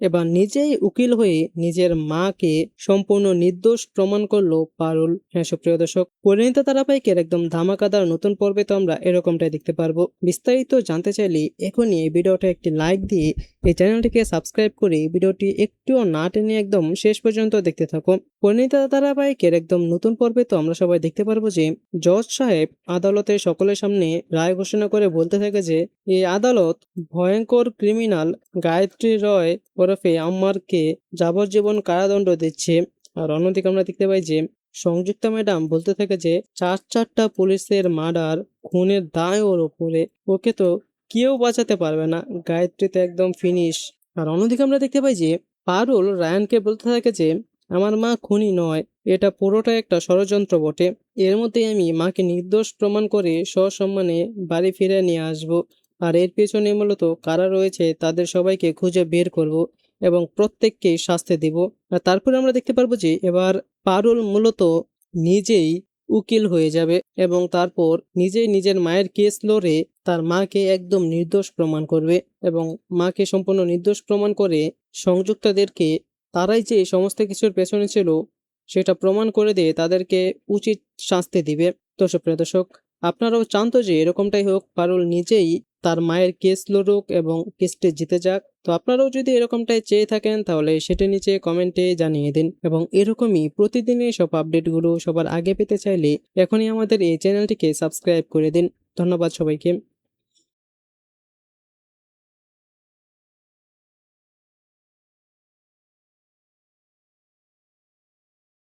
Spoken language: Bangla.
এবার নিজেই উকিল হয়ে নিজের মাকে সম্পূর্ণ নির্দোষ প্রমাণ করলো পারুল। হ্যাঁ সুপ্রিয় দর্শক, পরিণীতা ধারাবাহিকের একদম ধামাকাদার নতুন পর্বে তো আমরা এরকমটাই দেখতে পারবো। বিস্তারিত জানতে চাইলে এখনই এই ভিডিওটা একটি লাইক দিয়ে এই চ্যানেলটিকে সাবস্ক্রাইব করে ভিডিওটি একটুও না টেনে একদম শেষ পর্যন্ত দেখতে থাকো। পরিণীতা ধারাবাহিকের একদম নতুন পর্বে তো আমরা সবাই দেখতে পারবো যে জজ সাহেব আদালতে সকলের সামনে রায় ঘোষণা করে বলতে থাকে যে এই আদালত ভয়ঙ্কর ক্রিমিনাল গায়ত্রী রয় ওরফে আম্মারকে যাবজ্জীবন কারাদণ্ড দিচ্ছে। আর অন্যদিকে আমরা দেখতে পাই যে সংযুক্তা ম্যাডাম বলতে থাকে যে চারটা পুলিশের মার্ডার, খুনের দায় ওর ওপরে, ওকে তো কেউ বাঁচাতে পারবে না, গায়ত্রী তো একদম ফিনিশ। আর অন্যদিকে আমরা দেখতে পাই যে পারুল রায়ানকে বলতে থাকে যে আমার মা খুনি নয়, এটা পুরোটা একটা ষড়যন্ত্র বটে। এর মধ্যেই আমি মাকে নির্দোষ প্রমাণ করে সসম্মানে বাড়ি ফিরে নিয়ে আসব। আর এর পেছনে মূলত কারা রয়েছে তাদের সবাইকে খুঁজে বের করব এবং প্রত্যেককেই শাস্তি দিব। আর তারপরে আমরা দেখতে পারবো যে এবার পারুল মূলত নিজেই উকিল হয়ে যাবে এবং তারপর নিজেই নিজের মায়ের কেস লড়ে তার মাকে একদম নির্দোষ প্রমাণ করবে এবং মাকে সম্পূর্ণ নির্দোষ প্রমাণ করে সংযুক্তাদেরকে, তারাই যে এই সমস্ত কিছুর পেছনে ছিল সেটা প্রমাণ করে দিয়ে তাদেরকে উচিত শাস্তি দিবে। তো সুপ্রিয় দর্শক, আপনারাও চান তো যে এরকমটাই হোক, পারুল নিজেই তার মায়ের কেস লড়ুক এবং কেসটি জিতে যাক। তো আপনারাও যদি এরকমটাই চেয়ে থাকেন তাহলে সেটা নিচে কমেন্টে জানিয়ে দিন এবং এরকমই প্রতিদিনই সব আপডেটগুলো সবার আগে পেতে চাইলে এখনই আমাদের এই চ্যানেলটিকে সাবস্ক্রাইব করে দিন। ধন্যবাদ সবাইকে।